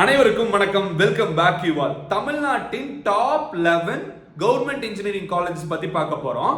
அனைவருக்கும் வணக்கம். Welcome back you all. தமிழ்நாட்டின் டாப் 11 கவர்மெண்ட் இன்ஜினியரிங் காலேஜஸ் பத்தி பார்க்க போறோம்.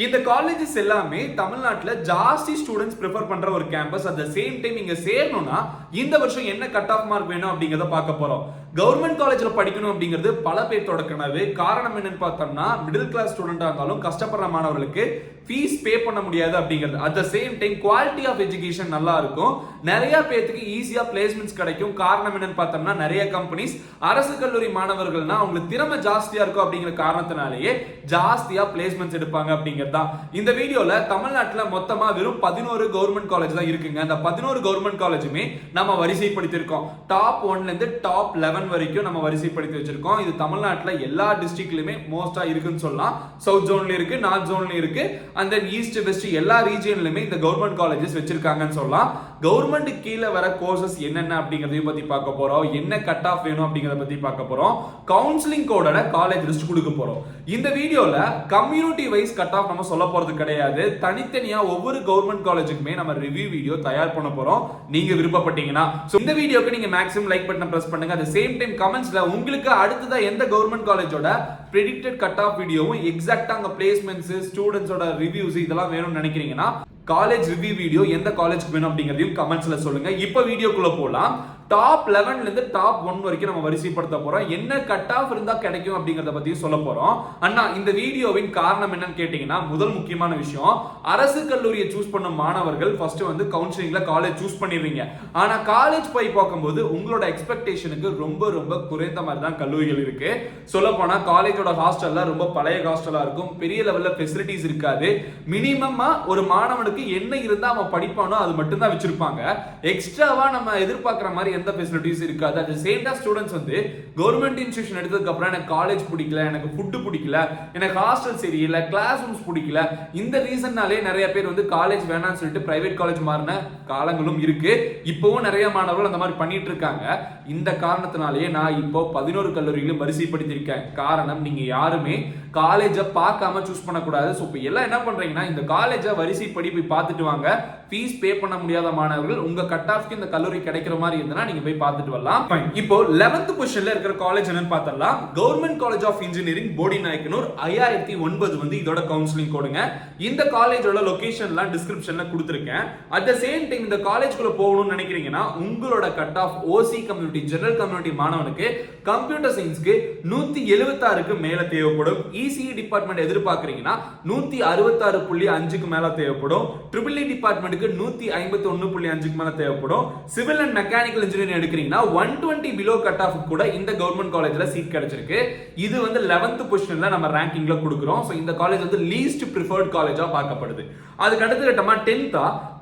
இந்த காலேஜஸ் எல்லாமே தமிழ்நாட்டில் ஜாஸ்தி ஸ்டூடெண்ட்ஸ் ப்ரிஃபர் பண்ற ஒரு campus. At the same time இங்க சேரணும்னா இந்த வருஷம் என்ன கட் ஆஃப் மார்க் வேணும் அப்படிங்கறத பார்க்க போறோம். கவர்மெண்ட் காலேஜ்ல படிக்கணும் அப்படிங்கிறது பல பேர்த்தோட கனவு. காரணம் என்னன்னு பார்த்தோம்னா மிடில் கிளாஸ் ஸ்டூடெண்டா இருந்தாலும் கஷ்டப்படுற மாணவர்களுக்கு ஃபீஸ் பே பண்ண முடியாது அப்படிங்கிறது. At the same time quality of education நல்லா இருக்கும். நிறைய பேருக்கு ஈஸியா பிளேஸ்மெண்ட்ஸ் கிடைக்கும். காரணம் என்னன்னு பார்த்தோம்னா நிறைய கம்பெனிஸ் அரசு கல்லூரி மாணவர்கள்னா அவங்களுக்கு திறமை ஜாஸ்தியா இருக்கும் அப்படிங்கிற காரணத்தினாலேயே ஜாஸ்தியா பிளேஸ்மெண்ட்ஸ் எடுப்பாங்க அப்படிங்கிறது தான். இந்த வீடியோல தமிழ்நாட்டில் மொத்தமா வெறும் 11 கவர்மெண்ட் காலேஜ் தான் இருக்குங்க. அந்த 11 கவர்மெண்ட் காலேஜுமே நம்ம வரிசைப்படுத்தியிருக்கோம். டாப் 1ல இருந்து டாப் 11 வரைக்கும் நம்ம வரிசைப்படுத்தி வச்சிருக்கோம். இது தமிழ்நாட்டில் எல்லா டிஸ்ட்ரிக்ட்லயுமே மோஸ்டா இருக்குன்னு சொல்லலாம். சவுத் ஜோன்ல இருக்கு, நார்த் ஜோன்ல இருக்கு, அண்ட் தென் ஈஸ்ட் வெஸ்ட் எல்லா ரீஜியன்லயுமே இந்த கவர்மெண்ட் காலேஜஸ் வச்சிருக்காங்கன்னு சொல்லலாம். கவர்மெண்ட் கீழே வர கோர்சஸ் என்னென்ன அப்படிங்கறதையும் பத்தி பார்க்க போறோம். என்ன கட் ஆஃப் வேணும் அப்படிங்கறத பத்தி பார்க்க போறோம். கவுன்சிலிங் கோடோட காலேஜ் லிஸ்ட் கொடுக்க போறோம். இந்த வீடியோல கம்யூனிட்டி வைஸ் கட் ஆஃப் நம்ம சொல்ல போறது கிடையாது. தனித்தனியா ஒவ்வொரு கவர்மெண்ட் காலேஜுக்குமே நம்ம ரிவ்யூ வீடியோ தயார் பண்ண போறோம். நீங்க விருப்பப்பட்டீங்கன்னா இந்த வீடியோக்கு நீங்க மேக்ஸிமம் லைக் பட்டனை பிரஸ் பண்ணுங்க. at the same time கமெண்ட்ஸ்ல உங்களுக்கு அடுத்ததா எந்த கவர்மெண்ட் காலேஜோட predicted cut off வீடியோவும் எக்ஸாக்ட்டா அங்க பிளேஸ்மெண்ட்ஸ் ஸ்டூடண்ட்ஸோட ரிவ்யூஸ் இதெல்லாம் வேணும்னு நினைக்கிறீங்கன்னா காலேஜ் ரிவ்யூ வீடியோ எந்த காலேஜ்க்கு வேணும் அப்படிங்கறதையும் கமெண்ட்ஸ்ல சொல்லுங்க. இப்போ வீடியோக்குள்ள போலாம். டாப் 11ல இருந்து டாப் 1 வரைக்கும் நம்ம வரிசைப்படுத்த போறோம். என்ன கட் ஆஃப் இருந்தா கிடைக்கும் அப்படிங்கறத பத்தி சொல்ல போறோம். அண்ணா இந்த வீடியோவின் காரணம் என்னன்னு கேட்டீங்கன்னா முதல் முக்கியமான விஷயம், அரசு கல்லூரியை சூஸ் பண்ண மாணவர்கள் ஃபர்ஸ்ட் வந்து கவுன்சிலிங்ல காலேஜ் சூஸ் பண்ணிடுவீங்க. ஆனா காலேஜ் போய் பார்க்கும்போது உங்களோட எக்ஸ்பெக்டேஷனுக்கு ரொம்ப ரொம்ப குறைந்த மாதிரி தான் கல்லூரிகள் இருக்கு. சொல்ல போனா காலேஜோட ஹாஸ்டல்ல ரொம்ப பழைய ஹாஸ்டலா இருக்கும். பெரிய லெவல்ல ஃபெசிலிட்டிஸ் இருக்காது. மினிமமா ஒரு மாணவனுக்கு என்ன இருந்தா அவன் படிப்பானோ அது மட்டும் தான் வச்சிருப்பாங்க. எக்ஸ்ட்ராவா நம்ம எதிர்பார்க்கிற மாதிரி எந்த ஃபெசிலிட்டிஸ் இருக்காது. அது சேம் தான் ஸ்டூடண்ட்ஸ் வந்து கவர்மெண்ட் இன்ஸ்டிடியூஷன் எடுத்ததுக்கு அப்புறம் எனக்கு காலேஜ் பிடிக்கல, எனக்கு ஃபுட் பிடிக்கல, எனக்கு ஹாஸ்டல் சரியில்லை, கிளாஸ் ரூம்ஸ் பிடிக்கல, இந்த ரீசன்னாலே நிறைய பேர் வந்து காலேஜ் வேணாம்னு சொல்லிட்டு பிரைவேட் காலேஜ் மாறின காலங்களும் இருக்கு. இப்பவும் நிறைய மாணவர்கள் அந்த மாதிரி பண்ணிட்டு இருக்காங்க. இந்த காரணத்தினாலேயே நான் இப்போ 11 கல்லூரிகளும் வரிசைப்படுத்தியிருக்கேன். காரணம் நீங்க யாருமே காலேஜை பார்க்காம சூஸ் பண்ணக்கூடாது. ஸோ இப்போ எல்லாம் என்ன பண்றீங்கன்னா இந்த காலேஜை வரிசைப்படி போய் பார்த்துட்டு வாங்க. ஃபீஸ் பே பண்ண முடியாத மாணவர்கள் உங்க கட் ஆஃப்க்கு இந்த கல்லூரி கிடைக்கிற மாதிரி இருந்தா நீங்க போய் பார்த்துட்டு வரலாம். இப்போ 11th பொசிஷன்ல இருக்கிற காலேஜ் என்னன்னு பார்த்தலாம். Government college of engineering BODI Nayakkanur 5009 வந்து இதோட கவுன்சிலிங் கோடுங்க. இந்த காலேஜோட லொகேஷன்லாம் டிஸ்கிரிப்ஷன்ல கொடுத்திருக்கேன். அட் த சேம் டைம் இந்த காலேஜ்க்குள்ள போகணும்னு நினைக்கிறீங்கன்னா உங்களோட cut off OC community general community மாணவனுக்கு கம்ப்யூட்டர் சயின்ஸ்க்கு 176க்கு மேல தேவைப்படும். ECE டிபார்ட்மெண்ட் எதிர்பார்க்கறீங்கன்னா 166.5க்கு மேல தேவைப்படும். EEE டிபார்ட்மெண்ட்டுக்கு 151.5க்கு மேல தேவைப்படும். சிவில் அண்ட் மெக்கானிக்கல் இன்ஜினியரிங் எடுக்கிறீங்கன்னா 120 பிலோ கட் ஆஃப் கூட இந்த கவர்மெண்ட் காலேஜ்ல சீட் கிடைச்சிருக்கு. இது வந்து 11th பொசிஷன்ல நம்ம ரேங்கிங்ல கொடுக்கிறோம். சோ இந்த காலேஜ் வந்து லீஸ்ட் ப்ரிஃபர்ட் காலேஜா பார்க்கப்படுது. அதுக்கு அடுத்த கட்டமா 10th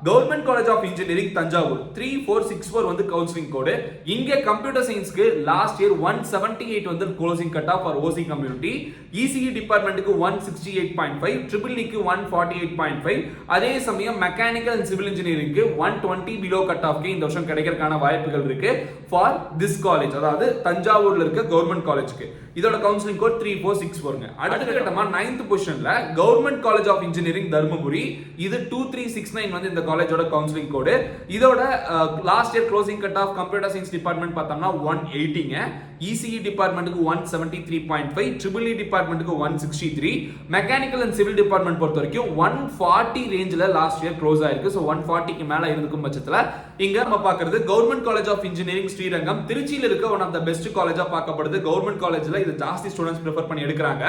government college of engineering Thanjavur 3464 வந்து கவுன்சிலிங் கோடு. இங்க கம்ப்யூட்டர் சயின்ஸ்க்கு லாஸ்ட் இயர் 178 வந்து closing cut off for OC community. ECE டிபார்ட்மெண்ட்டுக்கு 168.5, EEEக்கு 148.5. அதே சமயம் மெக்கானிக்கல் அண்ட் சிவில் இன்ஜினியரிங்க்கு 120 பிலோ கட் ஆஃப்க்கு இந்த வருஷம் கிடைக்கிறதுக்கான வாய்ப்புகள் இருக்கு ஃபார் திஸ் காலேஜ், அதாவது தஞ்சாவூர்ல இருக்க கவர்மெண்ட் காலேஜ்க்கு. இதோட கவுன்சிலிங் கோட் 3464ங்க. அடுத்த கட்டமா 9th பொசிஷன்ல government college of engineering Dharmapuri. இது 2369 வந்து இந்த காலேஜோட கவுன்சிலிங் கோடு. இதோட last year closing cut off computer science department பார்த்தோம்னா 180ங்க. ECE டிபார்ட்மெண்ட்டுக்கு 173.5, EEE டிபார்ட்மெண்ட்டுக்கு 163, மெக்கானிக்கல் அண்ட் சிவில் டிபார்ட்மெண்ட் பொறுத்த வரைக்கும் 140 ரேஞ்சில் லாஸ்ட் இயர் க்ளோஸ் ஆயிருக்கு. ஸோ 140க்கு மேல இருக்கும் பட்சத்தில் இங்க நம்ம பார்க்கறது government college of engineering Srirangam. திருச்சியில் இருக்க ஒன் ஆஃப் த பெஸ்ட் காலேஜா பார்க்கப்படுது. கவர்மெண்ட் காலேஜ்ல இது ஜாஸ்தி ஸ்டூடெண்ட்ஸ் ப்ரிஃபர் பண்ணி எடுக்கிறாங்க.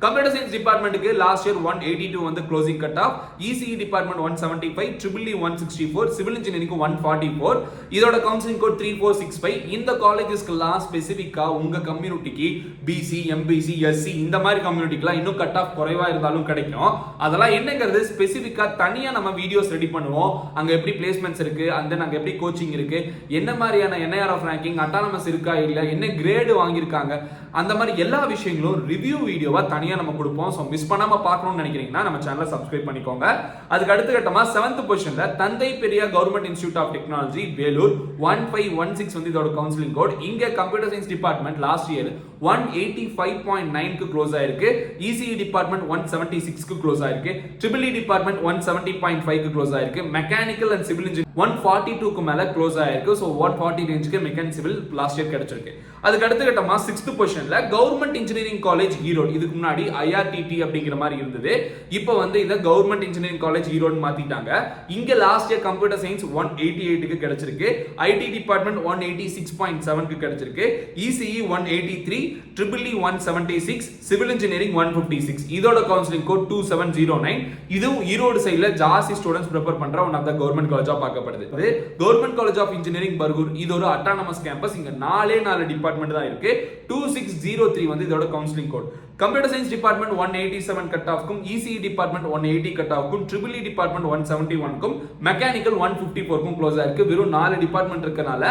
கம்ப்யூட்டர் சயின்ஸ் டிபார்ட்மெண்ட்டுக்கு லாஸ்ட் இயர் 182 வந்து closing cut of. ECE department 175, EEE 164, civil engineering 144. இதோட கவுன்சிலிங் கோட் 3465. இந்த காலேஜஸ்க்குலாம் ஸ்பெசிபிக்கா உங்க கம்யூனிட்டிக்கு BC, MBC, SC இந்த மாதிரி கம்யூனிட்டிக்குலாம் இன்னும் கட் ஆஃப் குறைவா இருந்தாலும் கிடைக்கும். அதெல்லாம் என்னங்கிறது ஸ்பெசிபிக்கா தனியா நம்ம வீடியோஸ் ரெடி பண்ணுவோம். அங்க எப்படி பிளேஸ்மெண்ட்ஸ் இருக்கு, அந்த அங்க எப்படி கோச்சிங் இருக்கு, என்ன மாதிரியான NIRF ரேங்கிங், அட்டானமஸ் இருக்கா இல்ல, என்ன கிரேடு வாங்கியிருக்காங்க, அந்த மாதிரி எல்லா விஷயங்களும் ரிவ்யூ வீடியோவா தனியா நம்ம கொடுப்போம். ஸோ மிஸ் பண்ணாம பார்க்கணும்னு நினைக்கிறீங்கன்னா நம்ம சேனலை சப்ஸ்கிரைப் பண்ணிக்கோங்க. அதுக்கு அடுத்த கட்டமா 7th பொசிஷன்ல Thanthai Periyar government institute of technology Vellore 1516 வந்து இதோட கவுன்சிலிங் கோட். இங்க computer science department last year 185.9 க்கு க்ளோஸ் ஆயிருக்கு. ECE டிபார்ட்மெண்ட் 176 க்கு க்ளோஸ் ஆயிருக்கு. EEE டிபார்ட்மெண்ட் 170.5 க்கு க்ளோஸ் ஆயிருக்கு. மெக்கானிக்கல் அண்ட் சிவில் இன்ஜினியரிங் 142 க்கு மேல க்ளோஸ் ஆயிருக்கு. சோ 140 ரேஞ்சுக்கு மெக்கானிக்கல் சிவில் லாஸ்ட் இயர் கிடைச்சிருக்கு. அதுக்கு அடுத்த கட்டமா 6th பொசிஷன்ல கவர்மெண்ட் இன்ஜினியரிங் காலேஜ் ஈரோடு. இதுக்கு முன்னாடி IRTT அப்படிங்கிற மாதிரி இருந்தது. இப்போ வந்து இத கவர்மெண்ட் இன்ஜினியரிங் காலேஜ் ஈரோடு மாத்திட்டாங்க. இங்க லாஸ்ட் இயர் கம்ப்யூட்டர் சயின்ஸ் 188 க்கு கிடைச்சிருக்கு. IT டிபார்ட்மெண்ட் 186.7 க்கு கிடைச்சிருக்கு. ECE 183, EEE 176, civil engineering 156. இதோட கவுன்சிலிங் கோட் 2709. இதுவும் ஈரோடு சைடுல ஜாஸ்தி ஸ்டூடண்ட்ஸ் ப்ரிப்பேர் பண்ற ஒன் ஆஃப் த கவர்மெண்ட் காலேஜா பார்க்கப்படுது. Government college of engineering Bargur இது ஒரு அட்டானமஸ் கேம்பஸ். இங்க 4 டிபார்ட்மெண்ட் தான் இருக்கு. 2603 வந்து இதோட counselling code. Computer science department 187 cut ஆஃப்க்கும், ECE டிபார்ட்மெண்ட் 180 கட் ஆஃப்க்கும், EEE டிபார்ட்மெண்ட் 171க்கும், மெக்கானிக்கல் 154க்கும் க்ளோஸ் ஆயிருக்கு. வெறும் 4 டிபார்ட்மெண்ட் இருக்கனால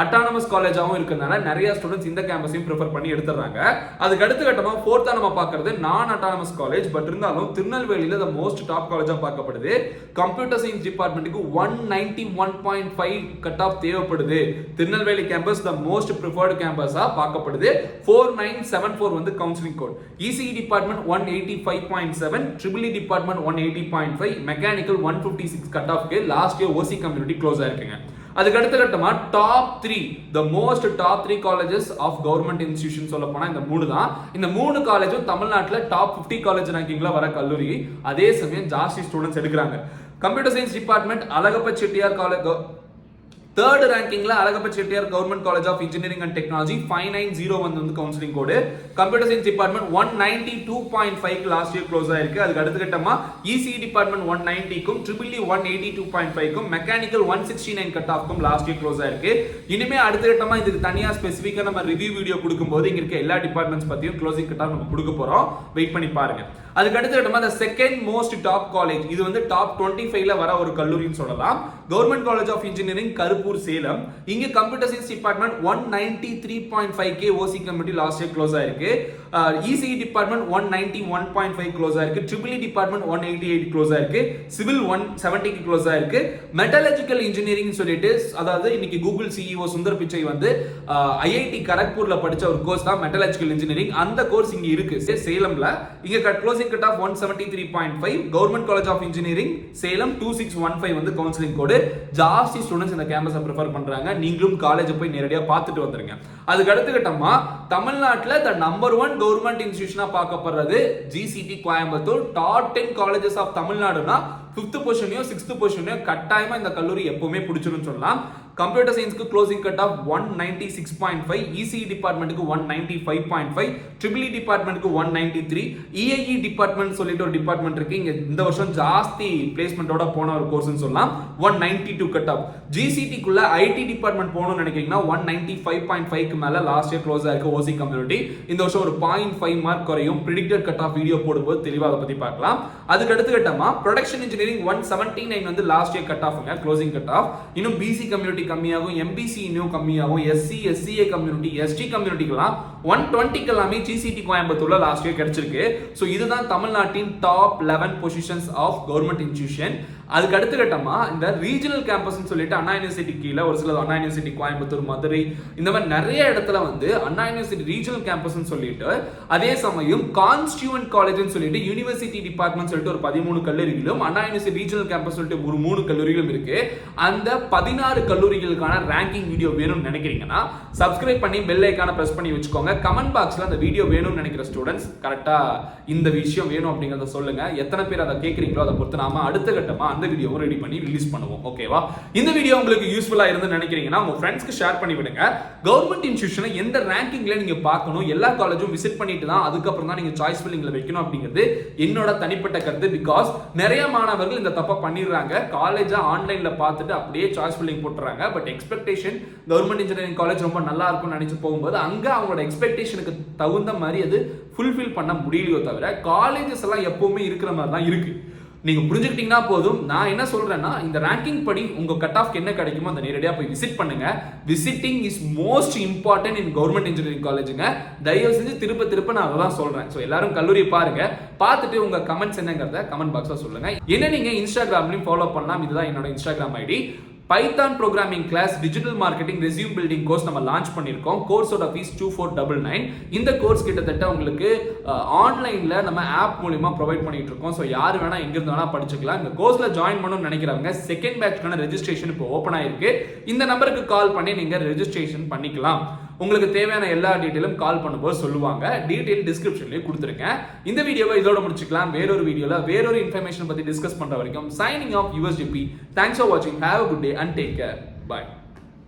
அட்டானமஸ் காலேஜாவும் இருக்கனால நிறைய ஸ்டூடண்ட்ஸ் இந்த கேம்பஸையும் ப்ரிஃபர் பண்ணி எடுத்துறாங்க. அதுக்கு அடுத்த கட்டமா 4th நம்ம பார்க்கிறது நான் அட்டானமஸ் காலேஜ். பட் இருந்தாலும் திருநெல்வேலியில த மோஸ்ட் டாப் காலேஜா பார்க்கப்படுது. கம்ப்யூட்டர் சயின்ஸ் டிபார்ட்மெண்ட்டுக்கு 191.5 கட் ஆஃப் தேவைப்படுது. Tirunelveli campus the most preferred கேம்பஸா பார்க்கப்படுது. 4974 வந்து counselling code. ECE department 185.7, EEE department 180.5, mechanical 156 cut ஆஃப்க்கு last year OC community close ஆயிருக்குங்க. அதுக்கு அடுத்த கட்டமா top 3 the most top 3 colleges of government institutions சொல்ல போனா இந்த 3 தான். இந்த 3 காலேஜும் தமிழ்நாட்டுல டாப் 50 காலேஜ் ரேங்கிங்ல வர கல்லூரி. அதே சமயம் ஜாஸ்தி ஸ்டூடண்ட்ஸ் எடுக்கிறாங்க. Computer science department Alagappa Chettiar college 3rd ரேங்கிங்ல Alagappa Chettiar government college of engineering and technology 5901 வந்து counselling code. Computer science department 192.5 last year close ஆயிருக்கு. அதுக்கு அடுத்த கட்டமா ECE டிபார்ட்மெண்ட் 190 க்கும், EEE 182.5 க்கும், மெக்கானிக்கல் 169 கட் ஆஃப்க்கும் லாஸ்ட் இயர் க்ளோஸ் ஆயிருக்கு. இனிமே அடுத்த கட்டமா இதுக்கு தனியா ஸ்பெசிஃபிக்கா நம்ம ரிவ்யூ வீடியோ கொடுக்கும்போது இங்க இருக்க எல்லா டிபார்ட்மெண்ட்ஸ் பத்தியும் க்ளோசிங் கட் ஆஃப் நம்ம கொடுக்க போறோம். வெயிட் பண்ணி பாருங்க. அதுக்கு அடுத்த கட்டமா the second most top college, இது வந்து டாப் 25ல வர ஒரு கல்லூரின்னு சொல்லலாம். Government college of engineering Karuppur Salem. இங்க computer science department 193.5k OC community last year close ஆயிருக்கு. ECE டிபார்ட்மெண்ட் 191.5 க்ளோஸ் ஆயிருக்கு. EEE டிபார்ட்மெண்ட் 188 க்ளோஸ் ஆயிருக்கு. சிவில் 170 க்கு க்ளோஸ் ஆயிருக்கு. மெட்டலர்ஜிக்கல் இன்ஜினியரிங் சொல்லிட்டு, அதாவது இன்னைக்கு கூகுள் CEO சுந்தர் பிச்சை வந்து IIT கரக்பூர்ல படிச்ச ஒரு கோர்ஸ் தான் மெட்டலர்ஜிக்கல் இன்ஜினியரிங். அந்த கோர்ஸ் இங்க இருக்கு சேலம்ல. இங்க closing cut off 173.5. Government college of engineering Salem 2615 வந்து கவுன்சிலிங் கோட். ஜாஸ்தி ஸ்டூடண்ட்ஸ் இந்த கேம்பஸை ப்ரிஃபர் பண்றாங்க. நீங்களும் காலேஜ் போய் நேரடியா பார்த்துட்டு வந்துருங்க. அதுக்கு அடுத்த கட்டமா தமிழ்நாட்டுல த நம்பர் 1 கவர்மெண்ட் இன்ஸ்டிடியூஷனா பார்க்கப்படுறது GCT Coimbatore. Top 10 colleges of தமிழ்நாடுனா 5th பொசிஷனையோ 6th பொசிஷனையோ கட்டாயமா இந்த கல்லூரி எப்பவுமே பிடிச்சிருன்னு சொல்லலாம். கம்ப்யூட்டர் சயின்ஸ்க்கு க்ளோசிங் கட் ஆஃப் 196.5, ECE டிபார்ட்மெண்ட்டுக்கு 195.5, EEE டிபார்ட்மெண்ட்டுக்கு 193, EIE டிபார்ட்மெண்ட் சொல்லிட்டு ஒரு டிபார்ட்மெண்ட் இருக்கு. இங்க இந்த வருஷம் ஜாஸ்தி பிளேஸ்மெண்டோட போன ஒரு கோர்ஸ்னு சொல்லலாம். 192 கட் ஆஃப். GCT குள்ள IT டிபார்ட்மெண்ட் போகணும்னு நினைக்கிறீங்கன்னா 195.5 க்கு மேல லாஸ்ட் இயர் க்ளோஸ் ஆயிருக்கு OC கம்யூனிட்டி. இந்த வருஷம் ஒரு 0.5 மார்க் குறையும். பிரெடிக்டட் கட் ஆஃப் வீடியோ போடும்போது தெளிவா அதை பத்தி பார்க்கலாம். அதுக்கு அடுத்த கட்டமா ப்ரொடக்ஷன் இன்ஜினியரிங் 179 வந்து லாஸ்ட் இயர் கட் ஆஃப்ங்க, க்ளோசிங் கட் ஆஃப். இன்னும் BC கம்யூனிட்டி கம்மியாகும், MBC இன்னும் கம்மியாகும், SC SCA கம்யூனிட்டி ST கம்யூனிட்டிக்கெல்லாம் 120 எல்லாமே GCT கோயம்புத்தூர்ல லாஸ்ட் இயர் கிடைச்சிருக்கு. சோ இதுதான் தமிழ்நாட்டின் top 11 positions of government institution. அதுக்கு அடுத்த கட்டமா இந்த ரீஜனல் கேம்பஸ்னு சொல்லிட்டு அண்ணா யூனிவர்சிட்டி கீழே ஒரு சில அண்ணா யூனிவர்சிட்டி கோயம்புத்தூர், மதுரை இந்த மாதிரி நிறைய இடத்துல வந்து அண்ணா யூனிவர்சிட்டி ரீஜனல் கேம்பஸ்னு சொல்லிட்டு, அதே சமயம் கான்ஸ்டியூவன்ட் காலேஜ்னு சொல்லிட்டு யூனிவர்சிட்டி டிபார்ட்மெண்ட் சொல்லிட்டு ஒரு 13 கல்லூரிகளும், அண்ணா யூனிவர்சிட்டி ரீஜனல் கேம்பஸ் சொல்லிட்டு ஒரு 3 கல்லூரிகளும் இருக்கு. அந்த 16 கல்லூரிகளுக்கான ரேங்கிங் வீடியோ வேணும்னு நினைக்கிறீங்கன்னா சப்ஸ்கிரைப் பண்ணி பெல் ஐகானை பிரஸ் பண்ணி வச்சுக்கோங்க. கமெண்ட் பாக்ஸ்ல அந்த வீடியோ வேணும்னு நினைக்கிற ஸ்டூடெண்ட்ஸ் கரெக்டா இந்த விஷயம் வேணும் அப்படிங்கறத சொல்லுங்க. எத்தனை பேர் அதை கேட்கறீங்களோ அதை பொறுத்து நாம அடுத்த கட்டமா அந்த வீடியோவை ரெடி பண்ணி ரிலீஸ் பண்ணுவோம். ஓகேவா? இந்த வீடியோ உங்களுக்கு யூஸ்ஃபுல்லா இருந்து நினைக்கிறீங்கன்னா உங்க ஃப்ரெண்ட்ஸ்க்கு ஷேர் பண்ணி விடுங்க. கவர்மெண்ட் இன்ஸ்டிடியூஷனை எந்த ரேங்கிங்ல நீங்க பார்க்கணும், எல்லா காலேஜும் விசிட் பண்ணிட்டு தான் அதுக்கப்புறம் தான் நீங்க சாய்ஸ் ஃபில்லிங்ல வைக்கணும் அப்படிங்கிறது என்னோட தனிப்பட்ட கருத்து. பிகாஸ் நிறைய மாணவர்கள் இந்த தப்பை பண்ணிடுறாங்க. காலேஜா ஆன்லைன்ல பார்த்துட்டு அப்படியே சாய்ஸ் ஃபில்லிங் போட்டுறாங்க. But expectation government engineering college ரொம்ப நல்லா இருக்கும்னு நினைச்சு போகும்போது அங்க அவங்களோட எக்ஸ்பெக்டேஷனுக்கு தகுந்த மாதிரி அது ஃபுல்ஃபில் பண்ண முடியலையோ தவிர காலேஜஸ் எல்லாம் எப்பவுமே இருக்கிற மாதிரி தான் இருக்கு. நீங்க புரிஞ்சுக்கிட்டீங்கன்னா போதும். நான் என்ன சொல்றேன்னா, இந்த ரேங்கிங் படி உங்க கட் ஆஃப்க்கு என்ன கிடைக்குமோ அந்த நேரடியா போய் விசிட் பண்ணுங்க. Visiting is most important in government engineering காலேஜுங்க. தயவு செஞ்சு திருப்ப நான் அதான் சொல்றேன். ஸோ எல்லாரும் கல்லூரி பாருங்க, பார்த்துட்டு உங்க கமெண்ட்ஸ் என்னங்கிறத கமெண்ட் பாக்ஸ்ல சொல்லுங்க. என்ன நீங்க இன்ஸ்டாகிராம்லயும் ஃபாலோ பண்ணலாம். இதுதான் என்னோட Instagram ID. Python programming class, digital marketing, resume building course நம்ம லான்ச் பண்ணியிருக்கோம். கோர்ஸோட ஃபீஸ் 2499. இந்த கோர்ஸ் கிட்டத்தட்ட உங்களுக்கு ஆன்லைன்ல நம்ம ஆப் மூலியமா ப்ரொவைட் பண்ணிட்டு இருக்கோம். ஸோ யார் வேணா எங்கிருந்து வேணா படிச்சுக்கலாம். இந்த கோர்ஸ்ல ஜாயின் பண்ணணும்னு நினைக்கிறவங்க செகண்ட் பேட்ச்க்கான ரெஜிஸ்ட்ரேஷன் இப்போ ஓப்பன் ஆயிருக்கு. இந்த நம்பருக்கு கால் பண்ணி நீங்க ரெஜிஸ்ட்ரேஷன் பண்ணிக்கலாம். உங்களுக்கு தேவையான எல்லா டீட்டெயிலும் கால் பண்ணும்போது சொல்லுவாங்க. டீட்டெயில் டிஸ்கிரிப்ஷன்லயே கொடுத்துருக்கேன். இந்த வீடியோவை இதோட முடிச்சுக்கலாம். வேறொரு வீடியோல வேறொரு இன்ஃபர்மேஷன் பத்தி டிஸ்கஸ் பண்ற வரைக்கும் signing off your GP. Thanks for வாட்சிங். Have a good day and take care. By.